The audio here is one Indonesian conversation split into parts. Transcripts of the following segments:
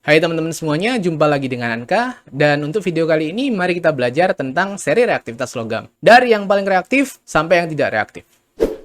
Hai teman-teman semuanya, jumpa lagi dengan Anka. Dan untuk video kali ini, mari kita belajar tentang seri reaktivitas logam. Dari yang paling reaktif sampai yang tidak reaktif.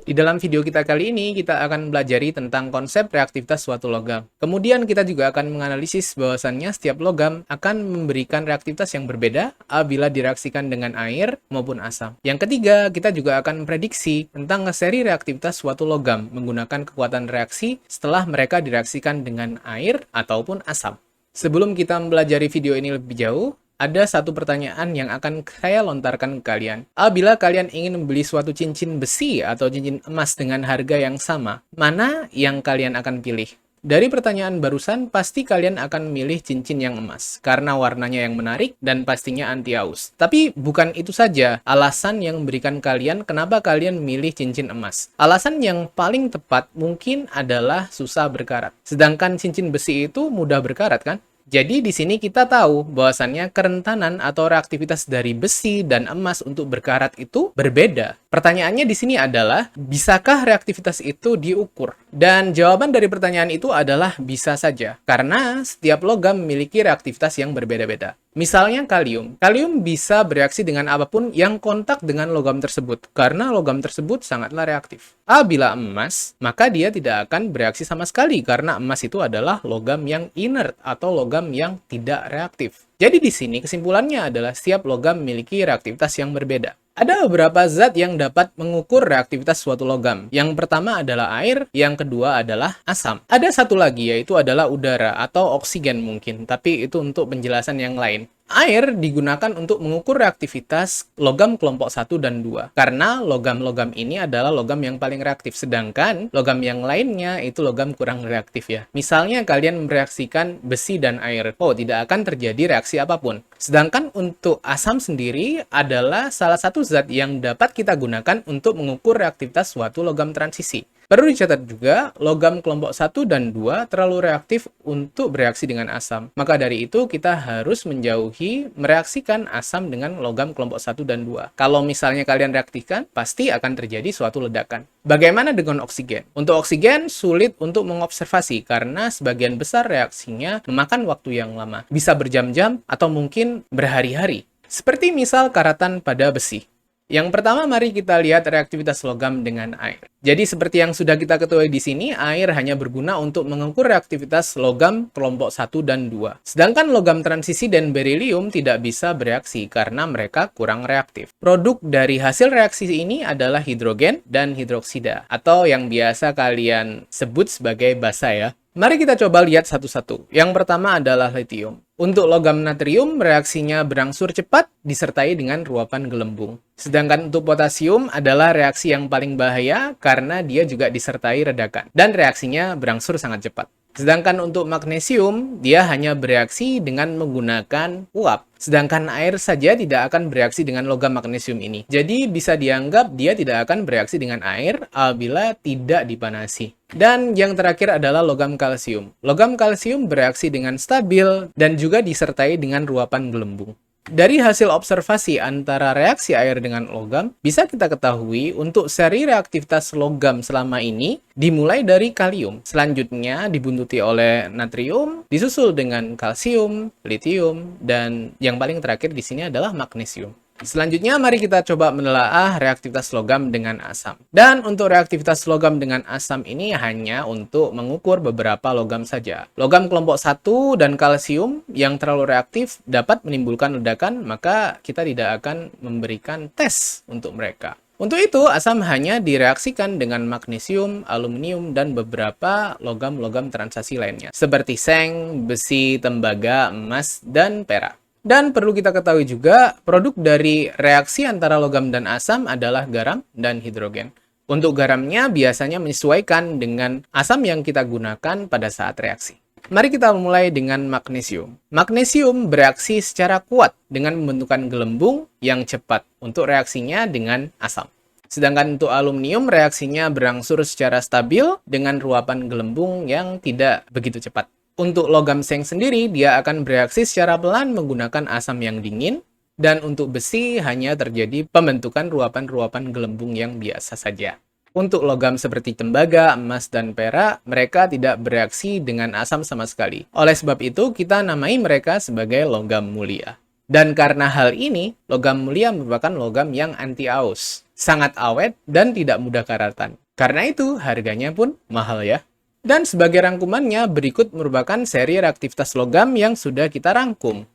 Di dalam video kita kali ini, kita akan belajari tentang konsep reaktivitas suatu logam. Kemudian kita juga akan menganalisis bahwasannya setiap logam akan memberikan reaktivitas yang berbeda apabila direaksikan dengan air maupun asam. Yang ketiga, kita juga akan memprediksi tentang seri reaktivitas suatu logam menggunakan kekuatan reaksi setelah mereka direaksikan dengan air ataupun asam. Sebelum kita mempelajari video ini lebih jauh, ada satu pertanyaan yang akan saya lontarkan ke kalian. Apabila kalian ingin membeli suatu cincin besi atau cincin emas dengan harga yang sama, mana yang kalian akan pilih? Dari pertanyaan barusan, pasti kalian akan memilih cincin yang emas, karena warnanya yang menarik dan pastinya anti aus. Tapi bukan itu saja alasan yang memberikan kalian kenapa kalian memilih cincin emas. Alasan yang paling tepat mungkin adalah susah berkarat. Sedangkan cincin besi itu mudah berkarat kan? Jadi di sini kita tahu bahwasannya kerentanan atau reaktivitas dari besi dan emas untuk berkarat itu berbeda. Pertanyaannya di sini adalah, bisakah reaktivitas itu diukur? Dan jawaban dari pertanyaan itu adalah bisa saja, karena setiap logam memiliki reaktivitas yang berbeda-beda. Misalnya kalium. Kalium bisa bereaksi dengan apapun yang kontak dengan logam tersebut, karena logam tersebut sangatlah reaktif. Apabila emas, maka dia tidak akan bereaksi sama sekali, karena emas itu adalah logam yang inert atau logam yang tidak reaktif. Jadi di sini kesimpulannya adalah setiap logam memiliki reaktivitas yang berbeda. Ada beberapa zat yang dapat mengukur reaktivitas suatu logam. Yang pertama adalah air, yang kedua adalah asam. Ada satu lagi yaitu adalah udara atau oksigen mungkin, tapi itu untuk penjelasan yang lain. Air digunakan untuk mengukur reaktivitas logam kelompok 1 dan 2. Karena logam-logam ini adalah logam yang paling reaktif. Sedangkan logam yang lainnya itu logam kurang reaktif ya. Misalnya kalian mereaksikan besi dan air. Oh, tidak akan terjadi reaksi apapun. Sedangkan untuk asam sendiri adalah salah satu zat yang dapat kita gunakan untuk mengukur reaktivitas suatu logam transisi. Perlu dicatat juga, logam kelompok 1 dan 2 terlalu reaktif untuk bereaksi dengan asam. Maka dari itu, kita harus menjauhi mereaksikan asam dengan logam kelompok 1 dan 2. Kalau misalnya kalian reaktifkan, pasti akan terjadi suatu ledakan. Bagaimana dengan oksigen? Untuk oksigen, sulit untuk mengobservasi karena sebagian besar reaksinya memakan waktu yang lama. Bisa berjam-jam atau mungkin berhari-hari. Seperti misal karatan pada besi. Yang pertama, mari kita lihat reaktivitas logam dengan air. Jadi seperti yang sudah kita ketahui di sini, air hanya berguna untuk mengukur reaktivitas logam kelompok 1 dan 2. Sedangkan logam transisi dan berilium tidak bisa bereaksi karena mereka kurang reaktif. Produk dari hasil reaksi ini adalah hidrogen dan hidroksida, atau yang biasa kalian sebut sebagai basa ya. Mari kita coba lihat satu-satu. Yang pertama adalah litium. Untuk logam natrium, reaksinya berangsur cepat disertai dengan ruapan gelembung. Sedangkan untuk potasium adalah reaksi yang paling bahaya karena dia juga disertai redakan. Dan reaksinya berangsur sangat cepat. Sedangkan untuk magnesium, dia hanya bereaksi dengan menggunakan uap. Sedangkan air saja tidak akan bereaksi dengan logam magnesium ini. Jadi bisa dianggap dia tidak akan bereaksi dengan air apabila tidak dipanasi. Dan yang terakhir adalah logam kalsium. Logam kalsium bereaksi dengan stabil dan juga disertai dengan ruapan gelembung. Dari hasil observasi antara reaksi air dengan logam, bisa kita ketahui untuk seri reaktivitas logam selama ini dimulai dari kalium. Selanjutnya dibuntuti oleh natrium, disusul dengan kalsium, litium, dan yang paling terakhir di sini adalah magnesium. Selanjutnya, mari kita coba menelaah reaktivitas logam dengan asam. Dan untuk reaktivitas logam dengan asam ini hanya untuk mengukur beberapa logam saja. Logam kelompok 1 dan kalsium yang terlalu reaktif dapat menimbulkan ledakan, maka kita tidak akan memberikan tes untuk mereka. Untuk itu, asam hanya direaksikan dengan magnesium, aluminium, dan beberapa logam-logam transaksi lainnya, seperti seng, besi, tembaga, emas, dan perak. Dan perlu kita ketahui juga, produk dari reaksi antara logam dan asam adalah garam dan hidrogen. Untuk garamnya biasanya menyesuaikan dengan asam yang kita gunakan pada saat reaksi. Mari kita mulai dengan magnesium. Magnesium bereaksi secara kuat dengan membentukkan gelembung yang cepat untuk reaksinya dengan asam. Sedangkan untuk aluminium reaksinya berangsur secara stabil dengan ruapan gelembung yang tidak begitu cepat. Untuk logam seng sendiri, dia akan bereaksi secara pelan menggunakan asam yang dingin. Dan untuk besi, hanya terjadi pembentukan ruapan-ruapan gelembung yang biasa saja. Untuk logam seperti tembaga, emas, dan perak, mereka tidak bereaksi dengan asam sama sekali. Oleh sebab itu, kita namai mereka sebagai logam mulia. Dan karena hal ini, logam mulia merupakan logam yang anti-aus, sangat awet, dan tidak mudah karatan. Karena itu, harganya pun mahal ya. Dan sebagai rangkumannya, berikut merupakan seri reaktivitas logam yang sudah kita rangkum.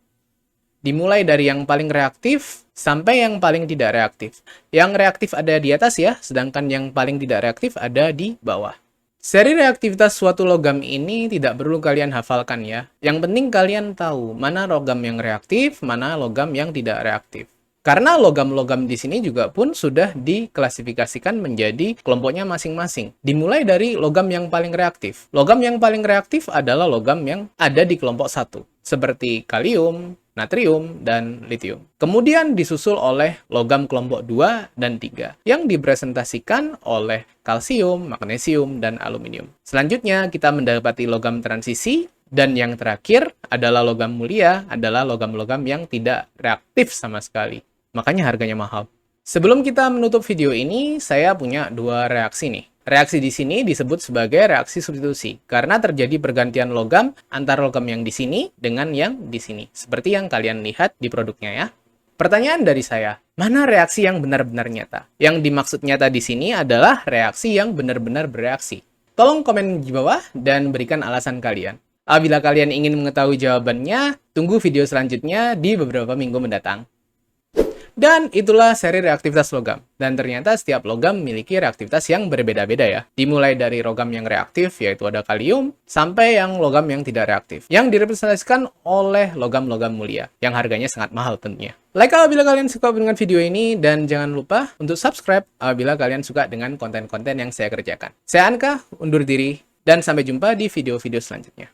Dimulai dari yang paling reaktif sampai yang paling tidak reaktif. Yang reaktif ada di atas ya, sedangkan yang paling tidak reaktif ada di bawah. Seri reaktivitas suatu logam ini tidak perlu kalian hafalkan ya. Yang penting kalian tahu mana logam yang reaktif, mana logam yang tidak reaktif. Karena logam-logam di sini juga pun sudah diklasifikasikan menjadi kelompoknya masing-masing. Dimulai dari logam yang paling reaktif. Logam yang paling reaktif adalah logam yang ada di kelompok 1, seperti kalium, natrium, dan litium. Kemudian disusul oleh logam kelompok 2 dan 3, yang dipresentasikan oleh kalsium, magnesium, dan aluminium. Selanjutnya, kita mendapati logam transisi, dan yang terakhir adalah logam mulia, adalah logam-logam yang tidak reaktif sama sekali. Makanya harganya mahal. Sebelum kita menutup video ini, saya punya 2 reaksi nih. Reaksi di sini disebut sebagai reaksi substitusi, karena terjadi pergantian logam antara logam yang di sini dengan yang di sini, seperti yang kalian lihat di produknya ya. Pertanyaan dari saya, mana reaksi yang benar-benar nyata? Yang dimaksud nyata di sini adalah reaksi yang benar-benar bereaksi. Tolong komen di bawah dan berikan alasan kalian. Apabila kalian ingin mengetahui jawabannya, tunggu video selanjutnya di beberapa minggu mendatang. Dan itulah seri reaktivitas logam. Dan ternyata setiap logam memiliki reaktivitas yang berbeda-beda ya. Dimulai dari logam yang reaktif, yaitu ada kalium, sampai yang logam yang tidak reaktif. Yang direpresentasikan oleh logam-logam mulia, yang harganya sangat mahal tentunya. Like apabila kalian suka dengan video ini, dan jangan lupa untuk subscribe apabila kalian suka dengan konten-konten yang saya kerjakan. Saya Anka, undur diri, dan sampai jumpa di video-video selanjutnya.